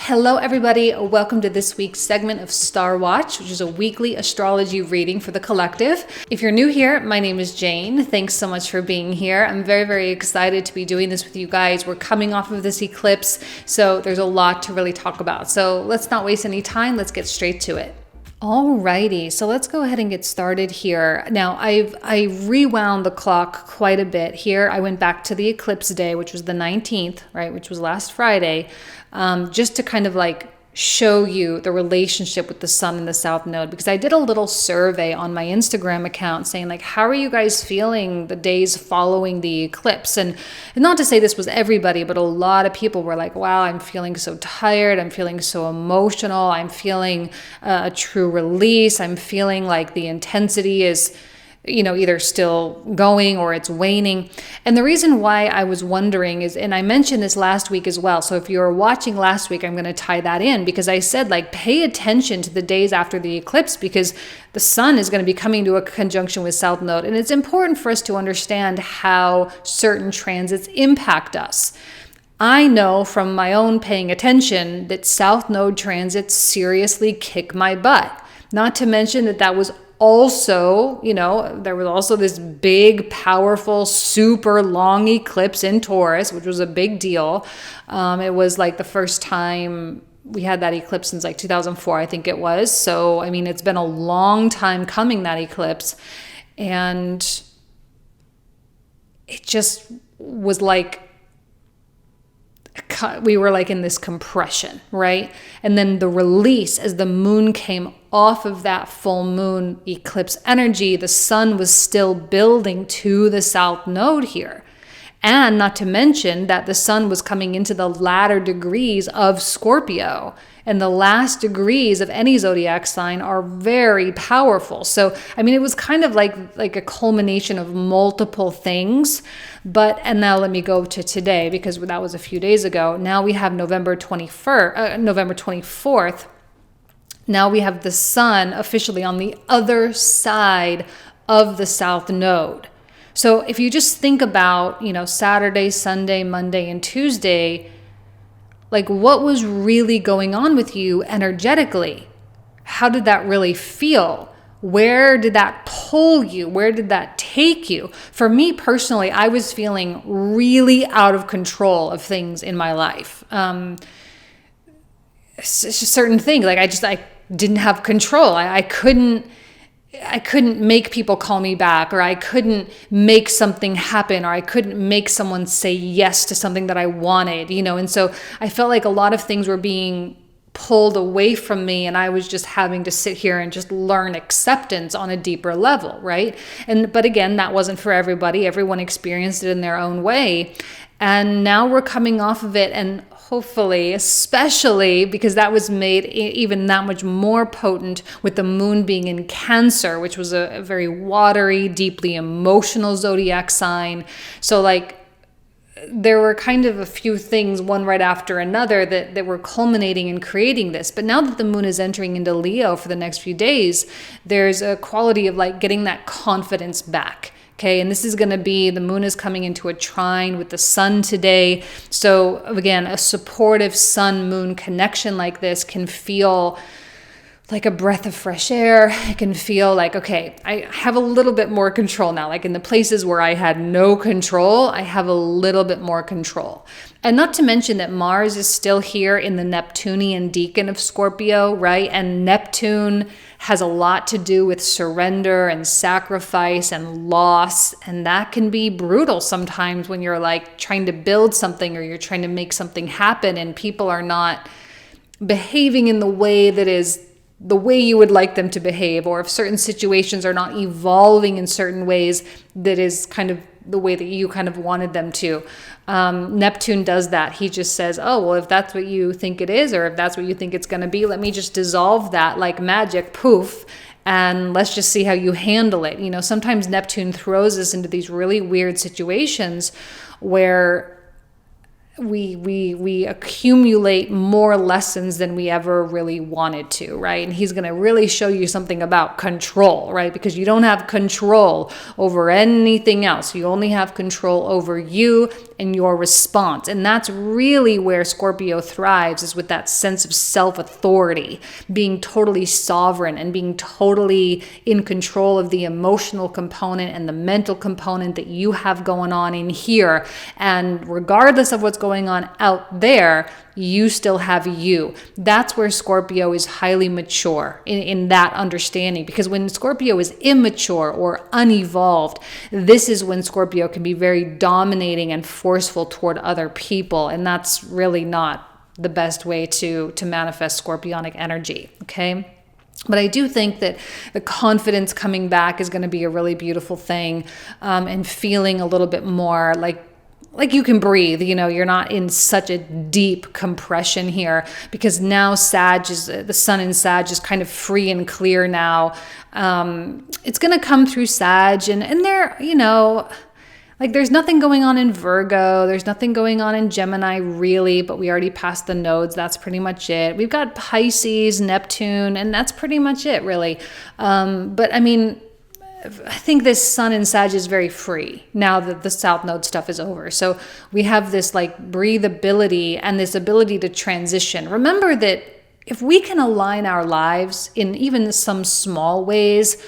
Hello everybody, welcome to this week's segment of Star Watch, which is a weekly astrology reading for the collective. If you're new here, my name is Jane. Thanks so much for being here. I'm very excited to be doing this with you guys. We're coming off of this eclipse, so there's a lot to really talk about. So let's not waste any time, let's get straight to it. Alrighty, so let's go ahead and get started here. Now, I rewound the clock quite a bit here. I went back to the eclipse day, which was the 19th, right, which was last Friday, just to kind of like show you the relationship with the sun and the south node, because I did a little survey on my Instagram account saying like, how are you guys feeling the days following the eclipse? And not to say this was everybody, but a lot of people were like, wow, I'm feeling so tired. I'm feeling so emotional. I'm feeling a true release. I'm feeling like the intensity is either still going or it's waning. And the reason why I was wondering is, and I mentioned this last week as well, so if you were watching last week, I'm going to tie that in, because I said like pay attention to the days after the eclipse, because the sun is going to be coming to a conjunction with south node, and it's important for us to understand how certain transits impact us. I know from my own paying attention that south node transits seriously kick my butt. Not to mention that was also, there was also this big, powerful, super long eclipse in Taurus, which was a big deal. It was like the first time we had that eclipse since like 2004, I think it was. So, I mean, it's been a long time coming, that eclipse. And it just was like, we were like in this compression, right? And then the release, as the moon came off of that full moon eclipse energy, the sun was still building to the south node here. And not to mention that the sun was coming into the latter degrees of Scorpio. And the last degrees of any zodiac sign are very powerful. So, I mean, it was kind of like a culmination of multiple things. And now let me go to today, because that was a few days ago. Now we have November 24th. Now we have the sun officially on the other side of the south node. So if you just think about, Saturday, Sunday, Monday, and Tuesday, like what was really going on with you energetically? How did that really feel? Where did that pull you? Where did that take you? For me personally, I was feeling really out of control of things in my life. Certain things, like I didn't have control. I couldn't make people call me back, or I couldn't make something happen, or I couldn't make someone say yes to something that I wanted, and so I felt like a lot of things were being pulled away from me, and I was just having to sit here and just learn acceptance on a deeper level, right? But again, that wasn't for everybody. Everyone experienced it in their own way. And now we're coming off of it, and hopefully, especially because that was made even that much more potent with the moon being in Cancer, which was a very watery, deeply emotional zodiac sign. So like there were kind of a few things, one right after another, that were culminating and creating this. But now that the moon is entering into Leo for the next few days, there's a quality of like getting that confidence back. Okay, and this is going to be, the moon is coming into a trine with the sun today. So again, a supportive sun-moon connection like this can feel like a breath of fresh air. It can feel like, okay, I have a little bit more control now. Like in the places where I had no control, I have a little bit more control. And not to mention that Mars is still here in the Neptunian decan of Scorpio, right? And Neptune has a lot to do with surrender and sacrifice and loss. And that can be brutal sometimes when you're like trying to build something, or you're trying to make something happen, and people are not behaving in the way that is the way you would like them to behave, or if certain situations are not evolving in certain ways that is kind of the way that you kind of wanted them to. Neptune does that. He just says, oh, well, if that's what you think it is, or if that's what you think it's going to be, let me just dissolve that like magic, poof, and let's just see how you handle it. Sometimes Neptune throws us into these really weird situations where we accumulate more lessons than we ever really wanted to, right? And he's going to really show you something about control, right? Because you don't have control over anything else. You only have control over you and your response. And that's really where Scorpio thrives, is with that sense of self-authority, being totally sovereign and being totally in control of the emotional component and the mental component that you have going on in here. And regardless of what's going on out there, you still have you. That's where Scorpio is highly mature in that understanding. Because when Scorpio is immature or unevolved, this is when Scorpio can be very dominating and forceful toward other people. And that's really not the best way to manifest Scorpionic energy, okay? But I do think that the confidence coming back is going to be a really beautiful thing, and feeling a little bit more like you can breathe, you're not in such a deep compression here, because now the sun in Sag is kind of free and clear now. It's going to come through Sag, and there, there's nothing going on in Virgo. There's nothing going on in Gemini really, but we already passed the nodes. That's pretty much it. We've got Pisces, Neptune, and that's pretty much it really. But I mean, I think this sun in Sag is very free now that the South Node stuff is over. So we have this breathability and this ability to transition. Remember that if we can align our lives in even some small ways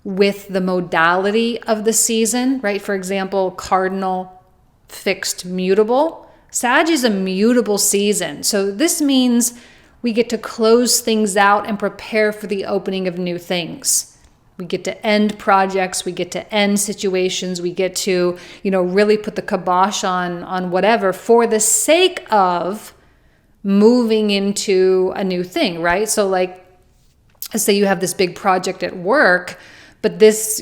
with the modality of the season, right? For example, cardinal, fixed, mutable. Sag is a mutable season. So this means we get to close things out and prepare for the opening of new things. We get to end projects, we get to end situations, we get to, really put the kibosh on whatever for the sake of moving into a new thing, right? So let's say you have this big project at work, but this,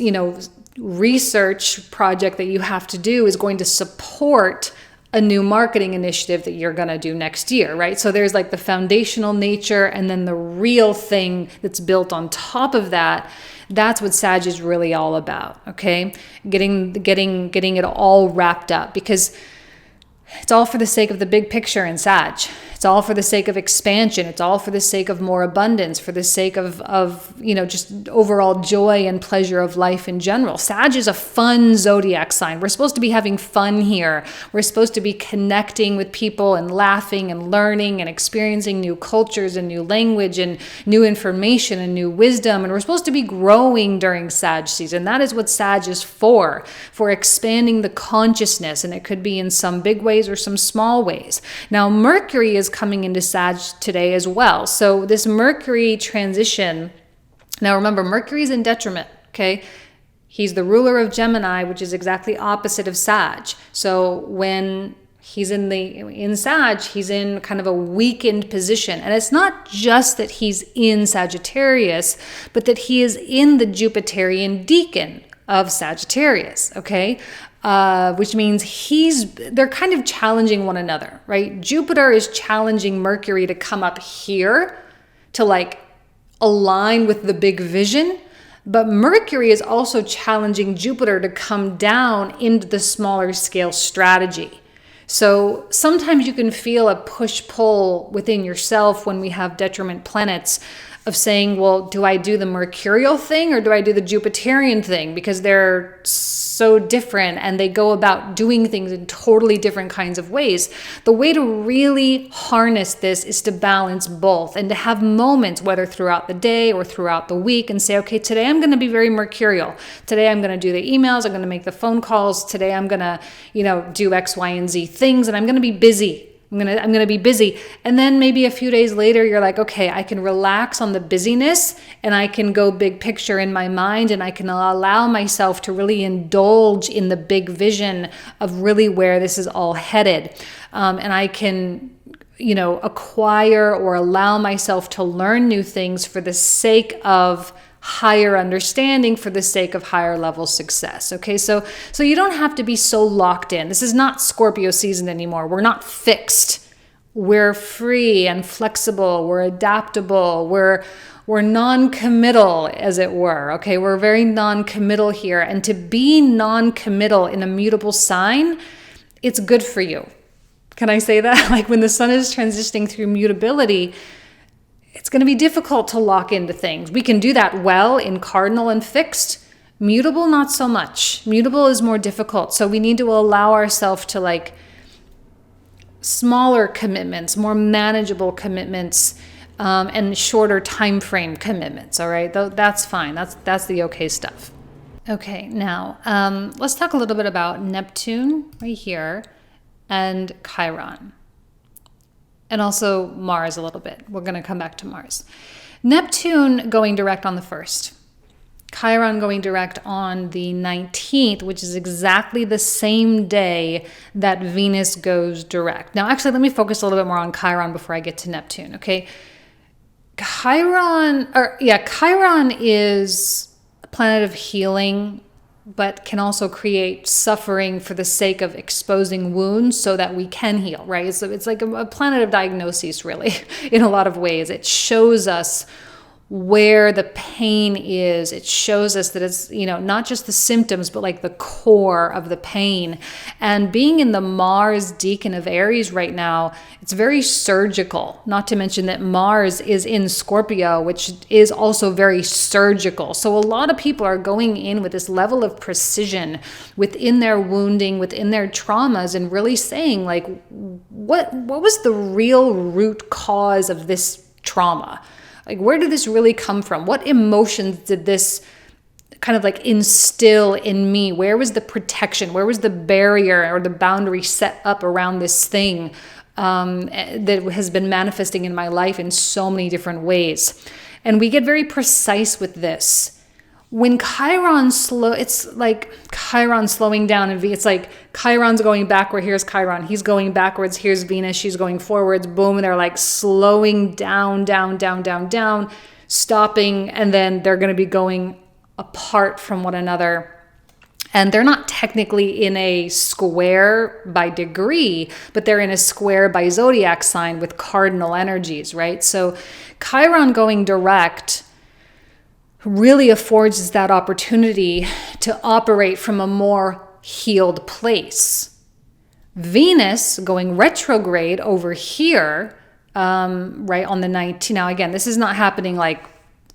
research project that you have to do is going to support a new marketing initiative that you're going to do next year, right? So there's the foundational nature, and then the real thing that's built on top of that. That's what Sag is really all about, okay? Getting it all wrapped up, because it's all for the sake of the big picture in Sag. It's all for the sake of expansion. It's all for the sake of more abundance, for the sake of just overall joy and pleasure of life in general. Sag is a fun zodiac sign. We're supposed to be having fun here. We're supposed to be connecting with people and laughing and learning and experiencing new cultures and new language and new information and new wisdom. And we're supposed to be growing during Sag season. That is what Sag is for expanding the consciousness. And it could be in some big ways or some small ways. Now, Mercury is coming into Sag today as well. So this Mercury transition, now remember, Mercury is in detriment, okay? He's the ruler of Gemini, which is exactly opposite of Sag. So when he's in Sag, he's in kind of a weakened position. And it's not just that he's in Sagittarius, but that he is in the Jupiterian decan of Sagittarius, okay? Which means they're kind of challenging one another, right? Jupiter is challenging Mercury to come up here to align with the big vision, but Mercury is also challenging Jupiter to come down into the smaller scale strategy. So sometimes you can feel a push-pull within yourself when we have detriment planets of saying, well, do I do the Mercurial thing or do I do the Jupiterian thing? Because they're so different and they go about doing things in totally different kinds of ways. The way to really harness this is to balance both and to have moments, whether throughout the day or throughout the week, and say, okay, today I'm going to be very Mercurial. Today I'm going to do the emails. I'm going to make the phone calls. Today I'm going to, do X, Y, and Z things, and I'm going to be busy. I'm gonna be busy. And then maybe a few days later, you're like, okay, I can relax on the busyness and I can go big picture in my mind, and I can allow myself to really indulge in the big vision of really where this is all headed. And I can, acquire or allow myself to learn new things for the sake of higher understanding, for the sake of higher level success. Okay, so you don't have to be so locked in. This is not Scorpio season anymore. We're not fixed. We're free and flexible. We're adaptable. We're non-committal, as it were. Okay, we're very non-committal here. And to be non-committal in a mutable sign, it's good for you. Can I say that? When the sun is transitioning through mutability, it's going to be difficult to lock into things. We can do that well in cardinal and fixed. Mutable, not so much. Mutable is more difficult. So we need to allow ourselves to smaller commitments, more manageable commitments, and shorter time frame commitments. All right, that's fine. That's the okay stuff. Okay, now let's talk a little bit about Neptune right here and Chiron, and also Mars a little bit. We're going to come back to Mars. Neptune going direct on the 1st. Chiron going direct on the 19th, which is exactly the same day that Venus goes direct. Now, actually, let me focus a little bit more on Chiron before I get to Neptune, okay? Chiron is a planet of healing, but can also create suffering for the sake of exposing wounds so that we can heal, right? So it's like a planet of diagnoses, really, in a lot of ways. It shows us where the pain is. It shows us that it's, not just the symptoms, but like the core of the pain. And being in the Mars decan of Aries right now, it's very surgical, not to mention that Mars is in Scorpio, which is also very surgical. So a lot of people are going in with this level of precision within their wounding, within their traumas, and really saying like, what was the real root cause of this trauma? Like, where did this really come from? What emotions did this kind of like instill in me? Where was the protection? Where was the barrier or the boundary set up around this thing that has been manifesting in my life in so many different ways? And we get very precise with this. When it's like Chiron slowing down, and it's like Chiron's going backward, here's Chiron, he's going backwards, here's Venus, she's going forwards, boom, and they're like slowing down, stopping, and then they're going to be going apart from one another. And they're not technically in a square by degree, but they're in a square by zodiac sign with cardinal energies, right? So Chiron going direct really affords us that opportunity to operate from a more healed place. Venus going retrograde over here, right on the 19th. Now, again, this is not happening like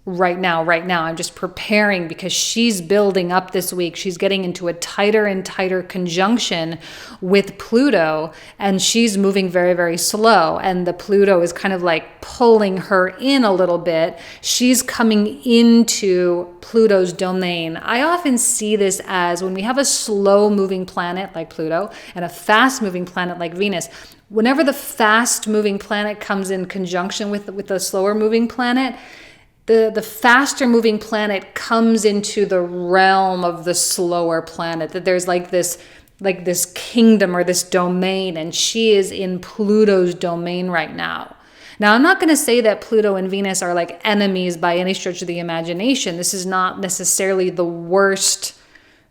right now. I'm just preparing because she's building up this week. She's getting into a tighter and tighter conjunction with Pluto, and she's moving very, very slow. And the Pluto is kind of like pulling her in a little bit. She's coming into Pluto's domain. I often see this as when we have a slow moving planet like Pluto and a fast moving planet like Venus. Whenever the fast moving planet comes in conjunction with the slower moving planet, the faster moving planet comes into the realm of the slower planet, that there's like this kingdom or this domain, and she is in Pluto's domain right now. Now, I'm not going to say that Pluto and Venus are like enemies by any stretch of the imagination. This is not necessarily the worst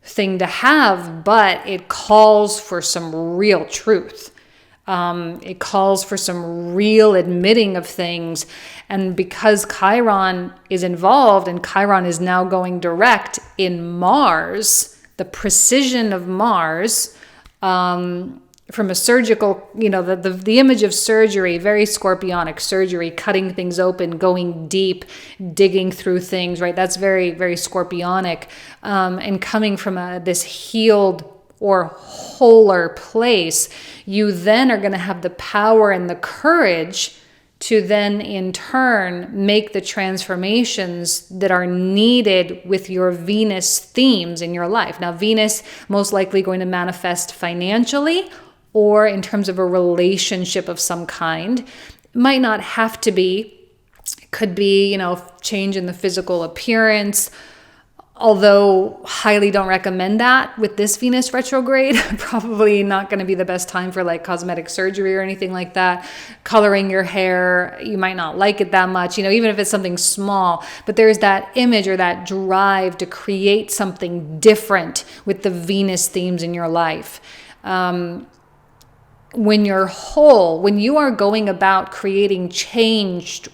thing to have, but it calls for some real truth. It calls for some real admitting of things. And because Chiron is involved, and Chiron is now going direct in Mars, the precision of Mars, from a surgical, the image of surgery, very scorpionic surgery, cutting things open, going deep, digging through things, right? That's very, very scorpionic, and coming from this healed or wholer place, you then are going to have the power and the courage to then in turn make the transformations that are needed with your Venus themes in your life. Now, Venus most likely going to manifest financially or in terms of a relationship of some kind. It might not have to be. It could be, change in the physical appearance, although highly don't recommend that with this Venus retrograde. Probably not going to be the best time for like cosmetic surgery or anything like that. Coloring your hair, you might not like it that much, even if it's something small. But there's that image or that drive to create something different with the Venus themes in your life. When you're whole, when you are going about creating change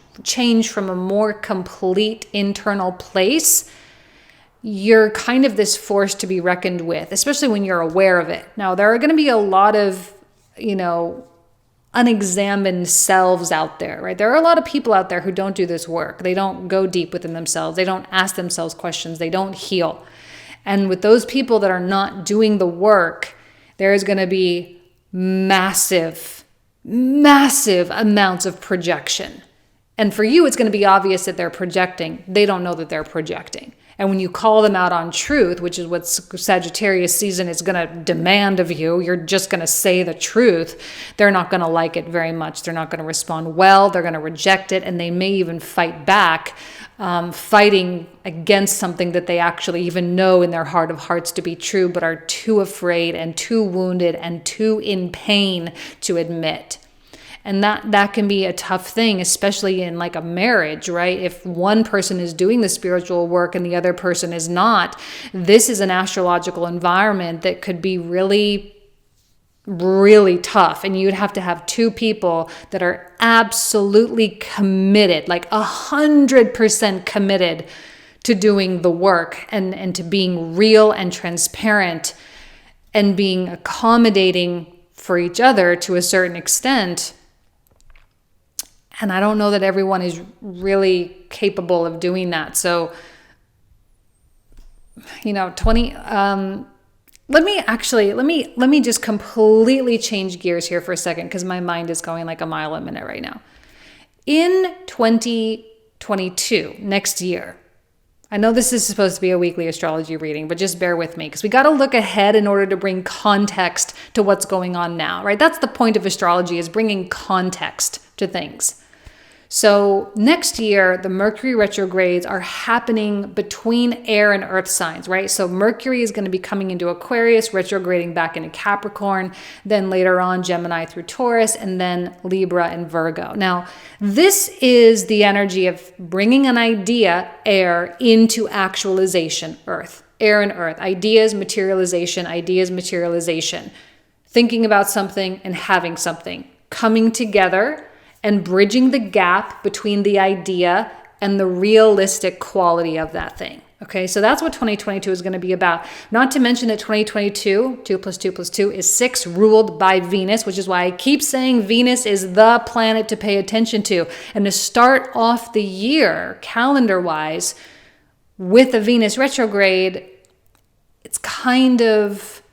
from a more complete internal place, you're kind of this force to be reckoned with, especially when you're aware of it. Now, there are going to be a lot of, unexamined selves out there, right? There are a lot of people out there who don't do this work. They don't go deep within themselves. They don't ask themselves questions. They don't heal. And with those people that are not doing the work, there is going to be massive massive amounts of projection. And for you, it's going to be obvious that they're projecting. They don't know that they're projecting. And when you call them out on truth, which is what Sagittarius season is going to demand of you, you're just going to say the truth. They're not going to like it very much. They're not going to respond well. They're going to reject it. And they may even fight back, fighting against something that they actually even know in their heart of hearts to be true, but are too afraid and too wounded and too in pain to admit. And that can be a tough thing, especially in like a marriage, right? If one person is doing the spiritual work and the other person is not, this is an astrological environment that could be really, really tough. And you'd have to have two people that are absolutely committed, like 100% committed to doing the work and to being real and transparent and being accommodating for each other to a certain extent. And I don't know that everyone is really capable of doing that. So, 20, let me just completely change gears here for a second, because my mind is going like a mile a minute right now. In 2022, next year, I know this is supposed to be a weekly astrology reading, but just bear with me, because we got to look ahead in order to bring context to what's going on now, right? That's the point of astrology, is bringing context to things. So next year, the Mercury retrogrades are happening between air and earth signs, right? So Mercury is going to be coming into Aquarius, retrograding back into Capricorn, then later on Gemini through Taurus, and then Libra and Virgo. Now, this is the energy of bringing an idea, air, into actualization, earth. Air and earth. Ideas, materialization, thinking about something and having something, coming together and bridging the gap between the idea and the realistic quality of that thing. Okay, so that's what 2022 is going to be about. Not to mention that 2022, 2 + 2 + 2 is 6, ruled by Venus, which is why I keep saying Venus is the planet to pay attention to. And to start off the year, calendar-wise, with a Venus retrograde, it's kind of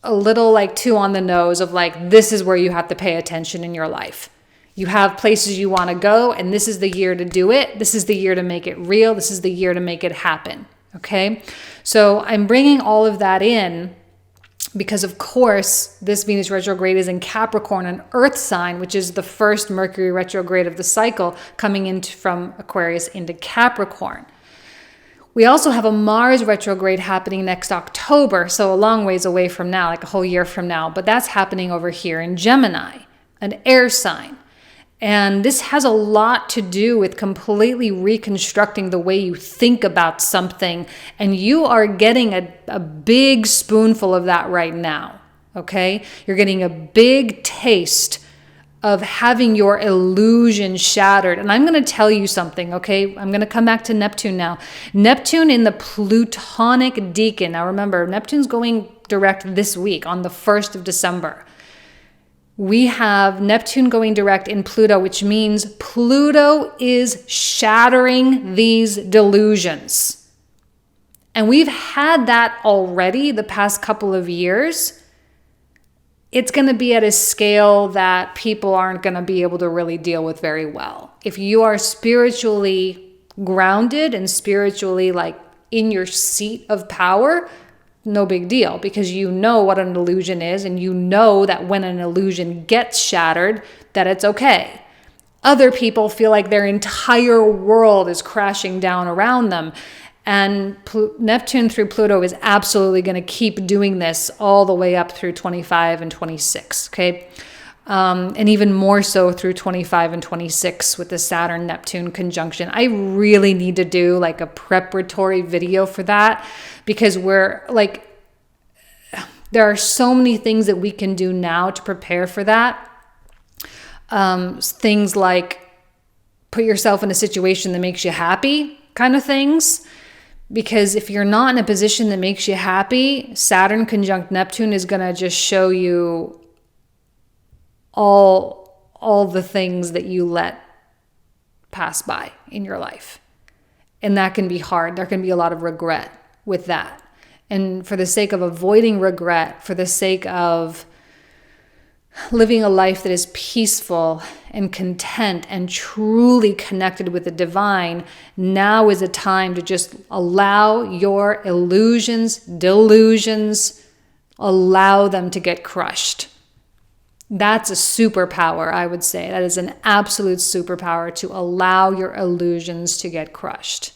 a little like too on the nose of like, this is where you have to pay attention in your life. You have places you want to go, and this is the year to do it. This is the year to make it real. This is the year to make it happen. Okay? So I'm bringing all of that in because, of course, this Venus retrograde is in Capricorn, an earth sign, which is the first Mercury retrograde of the cycle, coming in from Aquarius into Capricorn. We also have a Mars retrograde happening next October, so a long ways away from now, like a whole year from now, but that's happening over here in Gemini, an air sign. And this has a lot to do with completely reconstructing the way you think about something. And you are getting a big spoonful of that right now, okay? You're getting a big taste of having your illusion shattered. And I'm going to tell you something, okay? I'm going to come back to Neptune now. Neptune in the Plutonic Decan. Now remember, Neptune's going direct this week on the 1st of December. We have Neptune going direct in Pluto, which means Pluto is shattering these delusions. And we've had that already the past couple of years. It's going to be at a scale that people aren't going to be able to really deal with very well. If you are spiritually grounded and spiritually like in your seat of power, no big deal, because you know what an illusion is, and you know that when an illusion gets shattered, that it's okay. Other people feel like their entire world is crashing down around them. And Neptune through Pluto is absolutely going to keep doing this all the way up through 25 and 26, okay? And even more so through 25 and 26 with the Saturn-Neptune conjunction. I really need to do like a preparatory video for that, because we're like, there are so many things that we can do now to prepare for that. Things like put yourself in a situation that makes you happy kind of things. Because if you're not in a position that makes you happy, Saturn conjunct Neptune is going to just show you all the things that you let pass by in your life. And that can be hard. There can be a lot of regret with that. And for the sake of avoiding regret, for the sake of living a life that is peaceful and content and truly connected with the divine, now is a time to just allow your illusions, delusions, allow them to get crushed. That's a superpower, I would say. That is an absolute superpower, to allow your illusions to get crushed.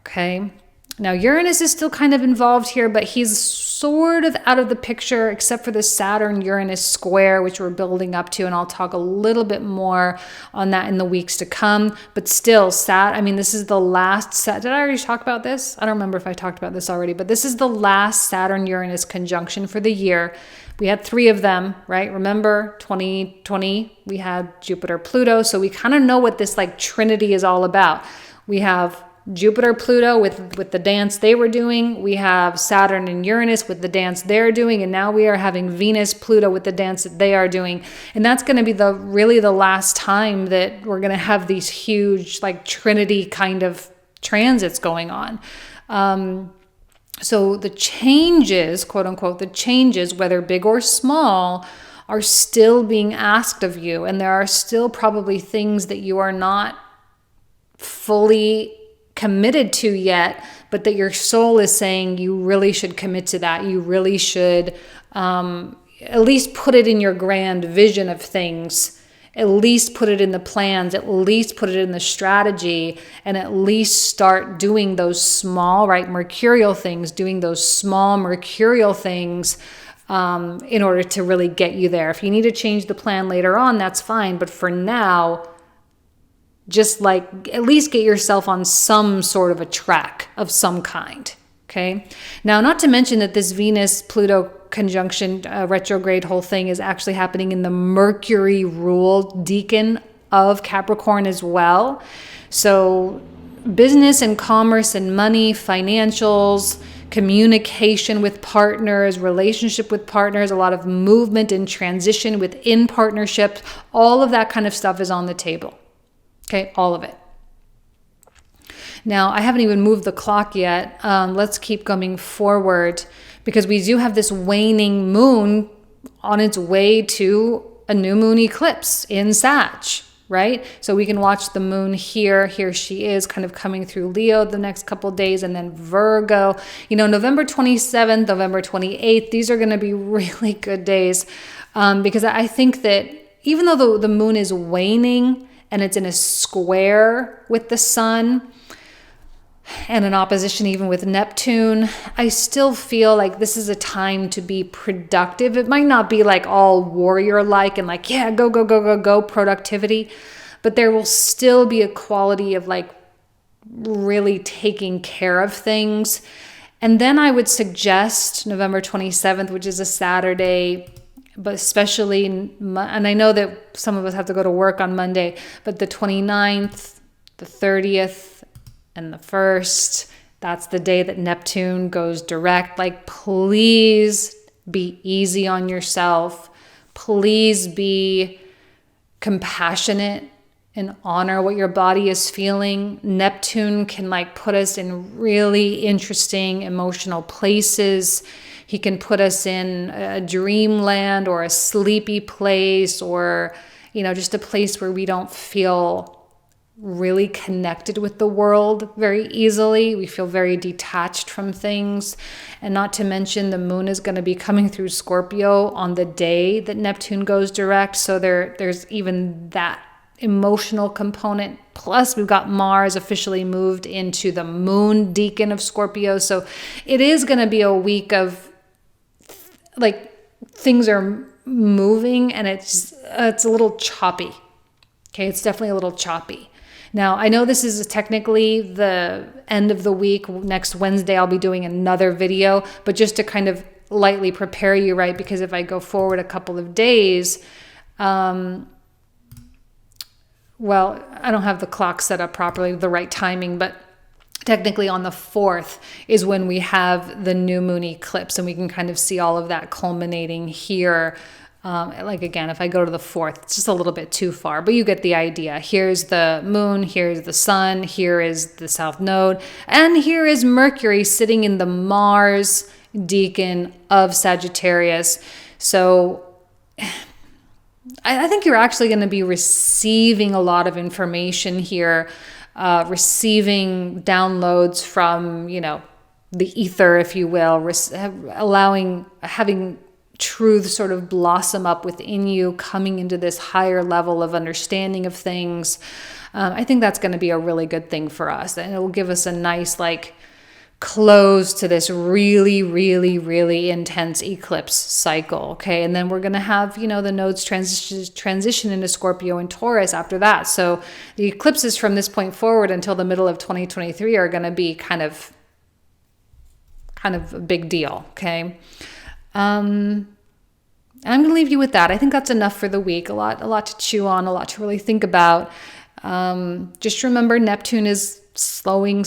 Okay? Now, Uranus is still kind of involved here, but he's sort of out of the picture, except for the Saturn-Uranus square, which we're building up to, and I'll talk a little bit more on that in the weeks to come. But still, this is the last, did I already talk about this? I don't remember if I talked about this already, but this is the last Saturn-Uranus conjunction for the year. We had 3 of them, right? Remember 2020, we had Jupiter-Pluto, so we kind of know what this like trinity is all about. We have Jupiter, Pluto with the dance they were doing. We have Saturn and Uranus with the dance they're doing. And now we are having Venus, Pluto with the dance that they are doing. And that's going to be really the last time that we're going to have these huge like Trinity kind of transits going on. So the changes, quote unquote, the changes, whether big or small, are still being asked of you. And there are still probably things that you are not fully committed to yet, but that your soul is saying you really should commit to that. You really should at least put it in your grand vision of things, at least put it in the plans, at least put it in the strategy, and at least start doing those small, right, mercurial things, doing those small mercurial things in order to really get you there. If you need to change the plan later on, that's fine. But for now, just like at least get yourself on some sort of a track of some kind. Okay. Now, not to mention that this Venus-Pluto conjunction retrograde whole thing is actually happening in the Mercury ruled decan of Capricorn as well. So business and commerce and money, financials, communication with partners, relationship with partners, a lot of movement and transition within partnerships, all of that kind of stuff is on the table. Okay, all of it. Now, I haven't even moved the clock yet. Let's keep going forward because we do have this waning moon on its way to a new moon eclipse in Sag, right? So we can watch the moon here. Here she is kind of coming through Leo the next couple of days, and then Virgo. November 27th, November 28th, these are going to be really good days because I think that even though the moon is waning, and it's in a square with the sun and an opposition even with Neptune, I still feel like this is a time to be productive. It might not be like all warrior-like and like, yeah, go, go, go, go, go productivity, but there will still be a quality of like really taking care of things. And then I would suggest November 27th, which is a Saturday, but especially, and I know that some of us have to go to work on Monday, but the 29th, the 30th, and the 1st, that's the day that Neptune goes direct. Like, please be easy on yourself. Please be compassionate and honor what your body is feeling. Neptune can like put us in really interesting emotional places. He can put us in a dreamland or a sleepy place or, just a place where we don't feel really connected with the world very easily. We feel very detached from things. And not to mention the moon is going to be coming through Scorpio on the day that Neptune goes direct. So there's even that emotional component. Plus we've got Mars officially moved into the moon decan of Scorpio. So it is going to be a week of like things are moving and it's a little choppy. Okay, it's definitely a little choppy. Now, I know this is technically the end of the week. Next Wednesday, I'll be doing another video, but just to kind of lightly prepare you, right? Because if I go forward a couple of days, well, I don't have the clock set up properly, the right timing, but technically on the 4th is when we have the new moon eclipse, and we can kind of see all of that culminating here. Like again, if I go to the 4th, it's just a little bit too far, but you get the idea. Here's the moon, here's the sun, here is the south node, and here is Mercury sitting in the Mars decan of Sagittarius. So I think you're actually going to be receiving a lot of information here, receiving downloads from, the ether, if you will, having truth sort of blossom up within you, coming into this higher level of understanding of things. I think that's going to be a really good thing for us. And it will give us a nice, close to this really, really, really intense eclipse cycle. Okay. And then we're going to have, the nodes transition into Scorpio and Taurus after that. So the eclipses from this point forward until the middle of 2023 are going to be kind of a big deal. Okay. I'm going to leave you with that. I think that's enough for the week. A lot to chew on, a lot to really think about. Just remember Neptune is slowing,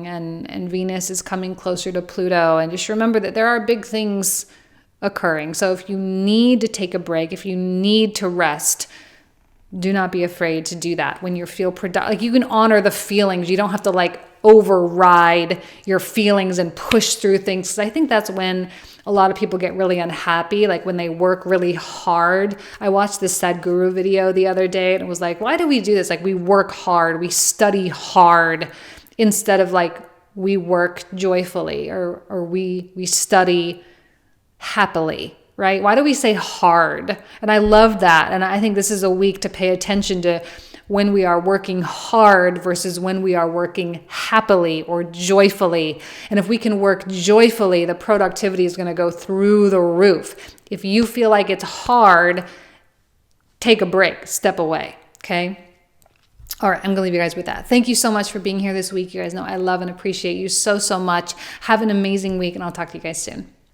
and Venus is coming closer to Pluto. And just remember that there are big things occurring. So if you need to take a break, if you need to rest, do not be afraid to do that when you feel productive. You can honor the feelings. You don't have to override your feelings and push through things. 'Cause I think that's when a lot of people get really unhappy, when they work really hard. I watched this Sadhguru video the other day, and it was why do we do this? We work hard, we study hard, instead of we work joyfully or we study happily, right? Why do we say hard? And I love that. And I think this is a week to pay attention to when we are working hard versus when we are working happily or joyfully. And if we can work joyfully, the productivity is going to go through the roof. If you feel like it's hard, take a break, step away. Okay. All right. I'm going to leave you guys with that. Thank you so much for being here this week. You guys know I love and appreciate you so much. Have an amazing week, and I'll talk to you guys soon.